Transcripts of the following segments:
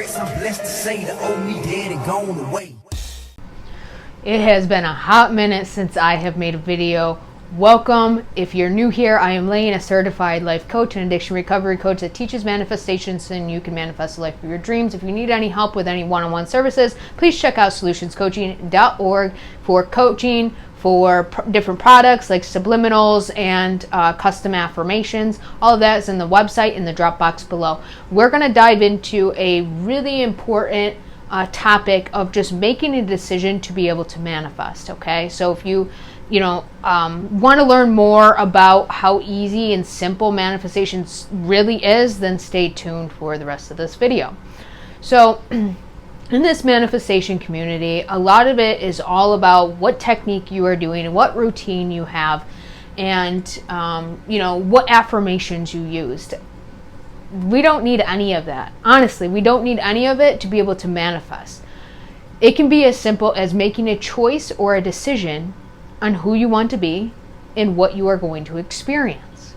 regrets. I'm blessed to say the old me dead and gone away. It has been a hot minute since I have made a video. Welcome. If you're new here, I am Laon, a certified life coach and addiction recovery coach that teaches manifestation so you can manifest the life of your dreams. If you need any help with any one-on-one services, please check out soulutionscoaching.org for coaching for different products like subliminals and custom affirmations. All of that is in the website in the drop box below. We're going to dive into a really important topic of just making a decision to be able to manifest. Okay, so if you want to learn more about how easy and simple manifestations really is, then stay tuned for the rest of this video. So in this manifestation community, a lot of it is all about what technique you are doing and what routine you have, and what affirmations you used. We don't need any of that. Honestly, we don't need any of it to be able to manifest. It can be as simple as making a choice or a decision on who you want to be and what you are going to experience.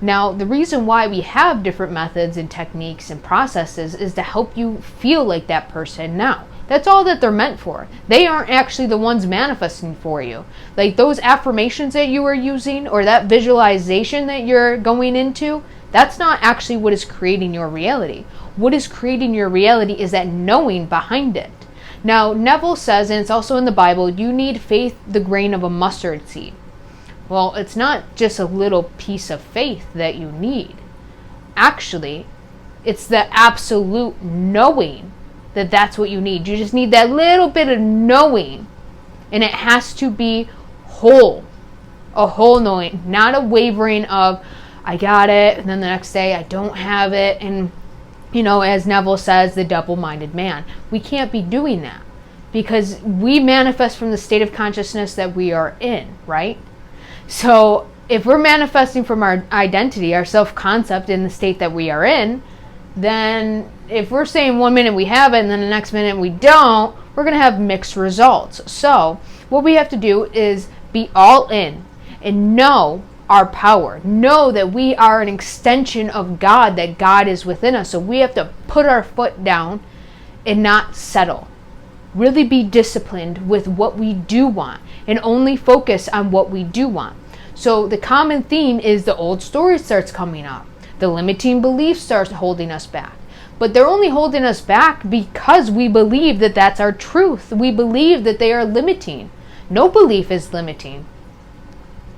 Now, the reason why we have different methods and techniques and processes is to help you feel like that person now. That's all that they're meant for. They aren't actually the ones manifesting for you. Like those affirmations that you are using or that visualization that you're going into, that's not actually what is creating your reality. What is creating your reality is that knowing behind it. Now, Neville says, and it's also in the Bible, you need faith the grain of a mustard seed. Well, it's not just a little piece of faith that you need. Actually, it's the absolute knowing that that's what you need. You just need that little bit of knowing, and it has to be whole. A whole knowing, not a wavering of, I got it, and then the next day I don't have it, and as Neville says, the double-minded man. We can't be doing that because we manifest from the state of consciousness that we are in, right? So if we're manifesting from our identity, our self-concept in the state that we are in, then if we're saying 1 minute we have it and then the next minute we don't, we're going to have mixed results. So what we have to do is be all in and know our power. Know that we are an extension of God, that God is within us. So we have to put our foot down and not settle. Really be disciplined with what we do want and only focus on what we do want. So the common theme is the old story starts coming up. The limiting beliefs starts holding us back. But they're only holding us back because we believe that that's our truth. We believe that they are limiting. No belief is limiting.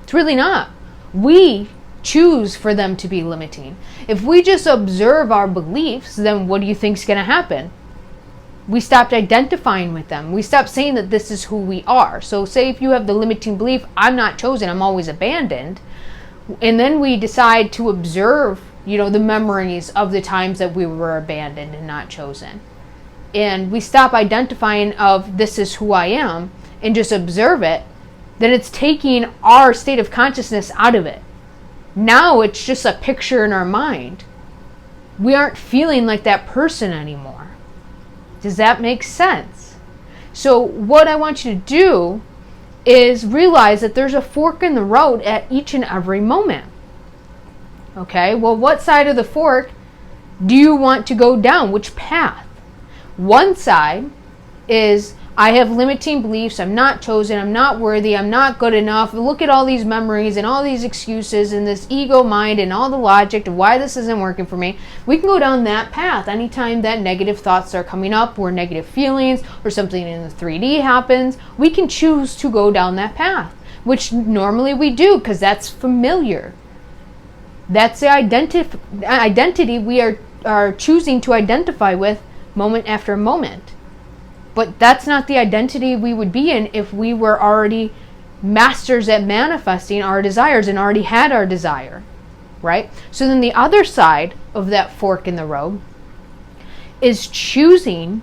It's really not. We choose for them to be limiting. If we just observe our beliefs, then what do you think is going to happen? We stopped identifying with them. We stopped saying that this is who we are. So say if you have the limiting belief, I'm not chosen, I'm always abandoned, and then we decide to observe, the memories of the times that we were abandoned and not chosen. And we stop identifying of this is who I am and just observe it, then it's taking our state of consciousness out of it. Now it's just a picture in our mind. We aren't feeling like that person anymore. Does that make sense? So what I want you to do is realize that there's a fork in the road at each and every moment. Okay, well, what side of the fork do you want to go down? Which path? One side is, I have limiting beliefs, I'm not chosen, I'm not worthy, I'm not good enough. Look at all these memories and all these excuses and this ego mind and all the logic of why this isn't working for me. We can go down that path anytime that negative thoughts are coming up or negative feelings or something in the 3D happens. We can choose to go down that path, which normally we do because that's familiar. That's the identity we are choosing to identify with moment after moment. But that's not the identity we would be in if we were already masters at manifesting our desires and already had our desire, right? So then the other side of that fork in the road is choosing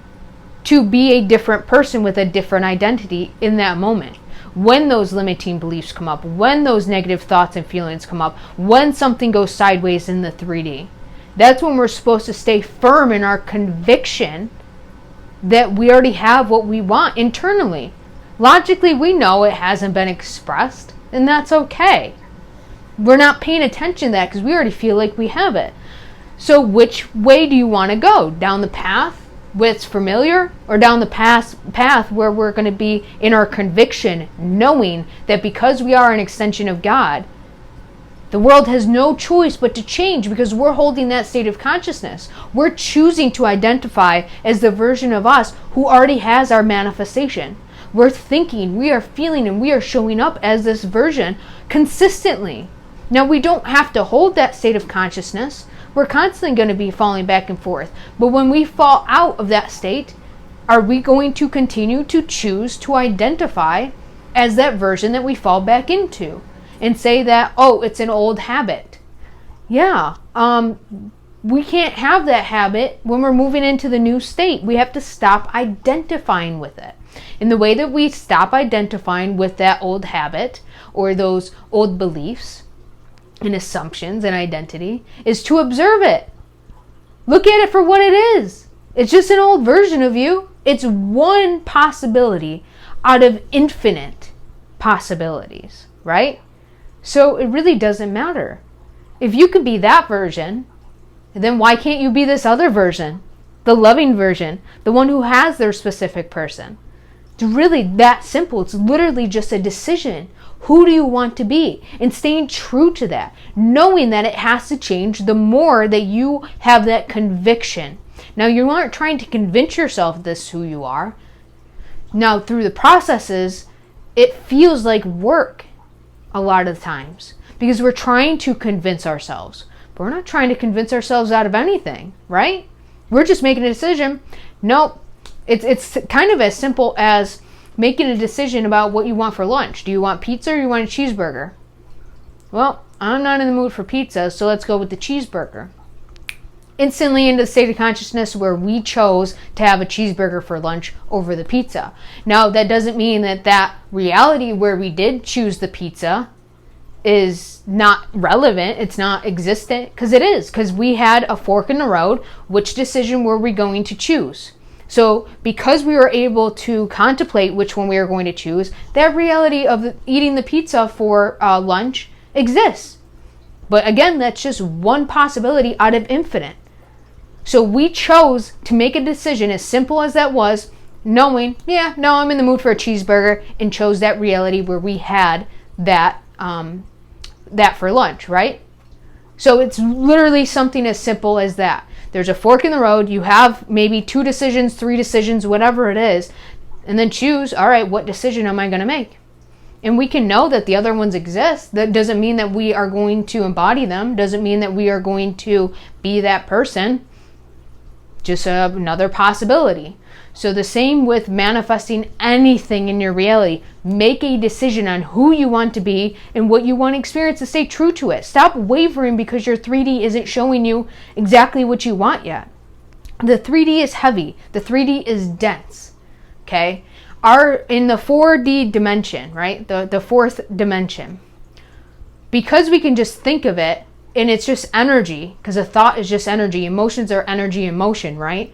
to be a different person with a different identity in that moment. When those limiting beliefs come up, when those negative thoughts and feelings come up, when something goes sideways in the 3D, that's when we're supposed to stay firm in our conviction that we already have what we want internally. Logically, we know it hasn't been expressed, and that's okay. We're not paying attention to that because we already feel like we have it. So which way do you want to go? Down the path what's familiar, or down the path where we're going to be in our conviction, knowing that because we are an extension of God, the world has no choice but to change because we're holding that state of consciousness. We're choosing to identify as the version of us who already has our manifestation. We're thinking, we are feeling, and we are showing up as this version consistently. Now, we don't have to hold that state of consciousness. We're constantly going to be falling back and forth. But when we fall out of that state, are we going to continue to choose to identify as that version that we fall back into and say that, oh, it's an old habit? Yeah, we can't have that habit when we're moving into the new state. We have to stop identifying with it. And the way that we stop identifying with that old habit or those old beliefs and assumptions and identity is to observe it. Look at it for what it is. It's just an old version of you. It's one possibility out of infinite possibilities, right? So it really doesn't matter. If you could be that version, then why can't you be this other version? The loving version, the one who has their specific person. It's really that simple. It's literally just a decision. Who do you want to be? And staying true to that, knowing that it has to change the more that you have that conviction. Now, you aren't trying to convince yourself this is who you are. Now, through the processes, it feels like work a lot of the times because we're trying to convince ourselves. But we're not trying to convince ourselves out of anything, right? We're just making a decision. Nope. It's kind of as simple as making a decision about what you want for lunch. Do you want pizza or you want a cheeseburger? Well, I'm not in the mood for pizza, so let's go with the cheeseburger. Instantly into the state of consciousness where we chose to have a cheeseburger for lunch over the pizza. Now, that doesn't mean that reality where we did choose the pizza is not relevant. It's not existent, because it is, because we had a fork in the road. Which decision were we going to choose? So because we were able to contemplate which one we were going to choose, that reality of eating the pizza for lunch exists. But again, that's just one possibility out of infinite. So we chose to make a decision, as simple as that was, knowing, yeah, no, I'm in the mood for a cheeseburger, and chose that reality where we had that for lunch, right? So it's literally something as simple as that. There's a fork in the road. You have maybe 2 decisions, 3 decisions, whatever it is, and then choose, all right, what decision am I going to make? And we can know that the other ones exist. That doesn't mean that we are going to embody them. Doesn't mean that we are going to be that person. Just another possibility. So the same with manifesting anything in your reality. Make a decision on who you want to be and what you want to experience, and stay true to it. Stop wavering because your 3D isn't showing you exactly what you want yet. The 3D is heavy. The 3D is dense. Okay? In the 4D dimension, right? The fourth dimension. Because we can just think of it, and it's just energy, because a thought is just energy. Emotions are energy in motion, right?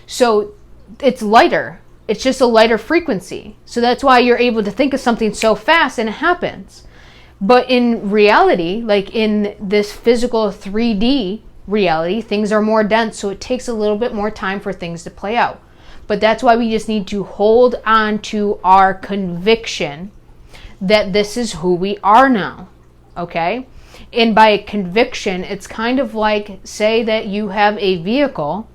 So it's lighter. It's just a lighter frequency. So that's why you're able to think of something so fast and it happens. But in reality, like in this physical 3D reality, things are more dense. So it takes a little bit more time for things to play out. But that's why we just need to hold on to our conviction that this is who we are now. Okay? And by conviction, it's kind of like, say that you have a vehicle,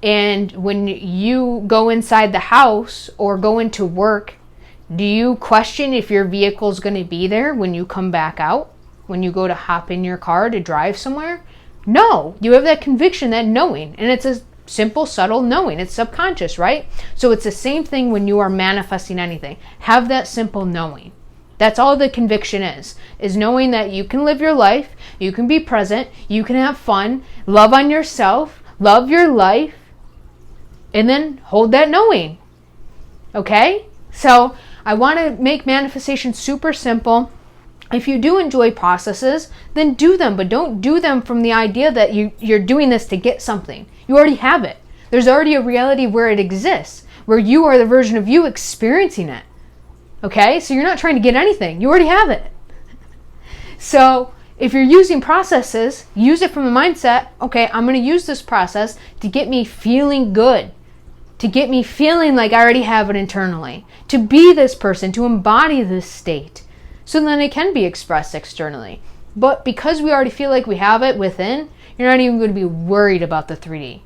and when you go inside the house or go into work, do you question if your vehicle is going to be there when you come back out? When you go to hop in your car to drive somewhere? No, you have that conviction, that knowing, and it's a simple, subtle knowing. It's subconscious, right? So it's the same thing when you are manifesting anything. Have that simple knowing. That's all the conviction is knowing that you can live your life, you can be present, you can have fun, love on yourself, love your life, and then hold that knowing. Okay? So I want to make manifestation super simple. If you do enjoy processes, then do them, but don't do them from the idea that you're doing this to get something. You already have it. There's already a reality where it exists, where you are the version of you experiencing it. Okay? So you're not trying to get anything. You already have it. So if you're using processes, use it from the mindset, okay, I'm going to use this process to get me feeling good, to get me feeling like I already have it internally, to be this person, to embody this state, so then it can be expressed externally. But because we already feel like we have it within, you're not even going to be worried about the 3D.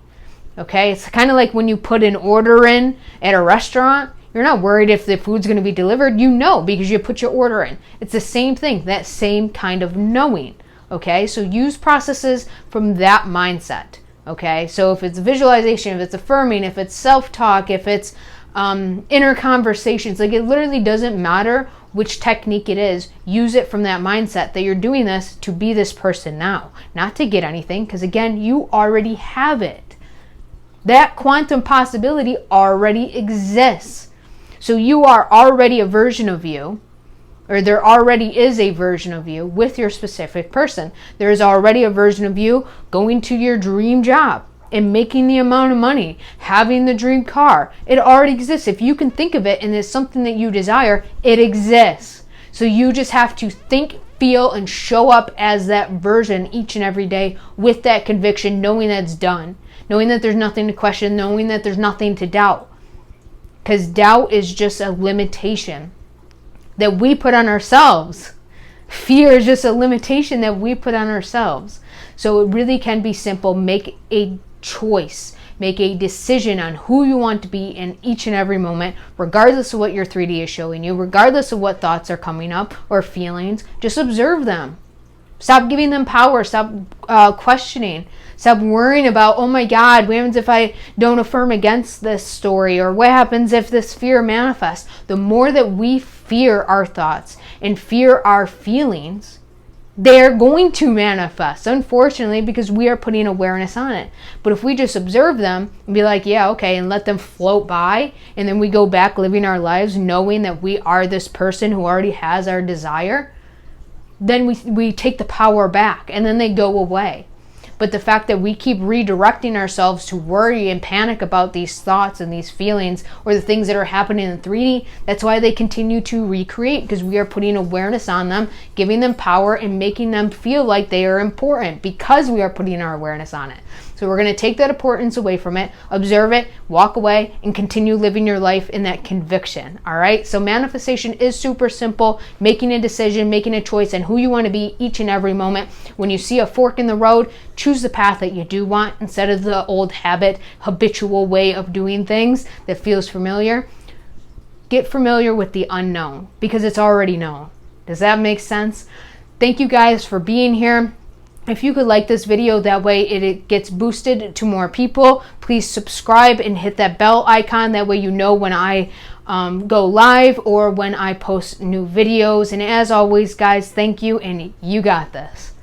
Okay? It's kind of like when you put an order in at a restaurant, you're not worried if the food's going to be delivered. You know because you put your order in. It's the same thing, that same kind of knowing. Okay? So use processes from that mindset. Okay? So if it's visualization, if it's affirming, if it's self-talk, if it's inner conversations, like it literally doesn't matter which technique it is. Use it from that mindset that you're doing this to be this person now, not to get anything, because again, you already have it. That quantum possibility already exists. So you are already a version of you, or there already is a version of you with your specific person. There is already a version of you going to your dream job and making the amount of money, having the dream car. It already exists. If you can think of it and it's something that you desire, it exists. So you just have to think, feel, and show up as that version each and every day with that conviction, knowing that it's done, knowing that there's nothing to question, knowing that there's nothing to doubt. Because doubt is just a limitation that we put on ourselves. Fear is just a limitation that we put on ourselves. So it really can be simple. Make a choice. Make a decision on who you want to be in each and every moment, regardless of what your 3D is showing you, regardless of what thoughts are coming up or feelings. Just observe them. Stop giving them power. Stop questioning. Stop worrying about, oh my God, what happens if I don't affirm against this story? Or what happens if this fear manifests? The more that we fear our thoughts and fear our feelings, they're going to manifest, unfortunately, because we are putting awareness on it. But if we just observe them and be like, yeah, okay, and let them float by, and then we go back living our lives knowing that we are this person who already has our desire, then we take the power back, and then they go away. But the fact that we keep redirecting ourselves to worry and panic about these thoughts and these feelings or the things that are happening in 3D, that's why they continue to recreate, because we are putting awareness on them, giving them power, and making them feel like they are important because we are putting our awareness on it. So we're going to take that importance away from it, observe it, walk away, and continue living your life in that conviction. All right? So manifestation is super simple. Making a decision, making a choice, and who you want to be each and every moment. When you see a fork in the road, choose the path that you do want instead of the old habitual way of doing things that feels familiar. Get familiar with the unknown because it's already known. Does that make sense? Thank you guys for being here. If you could like this video, that way it gets boosted to more people. Please subscribe and hit that bell icon. That way you know when I go live or when I post new videos. And as always, guys, thank you, and you got this.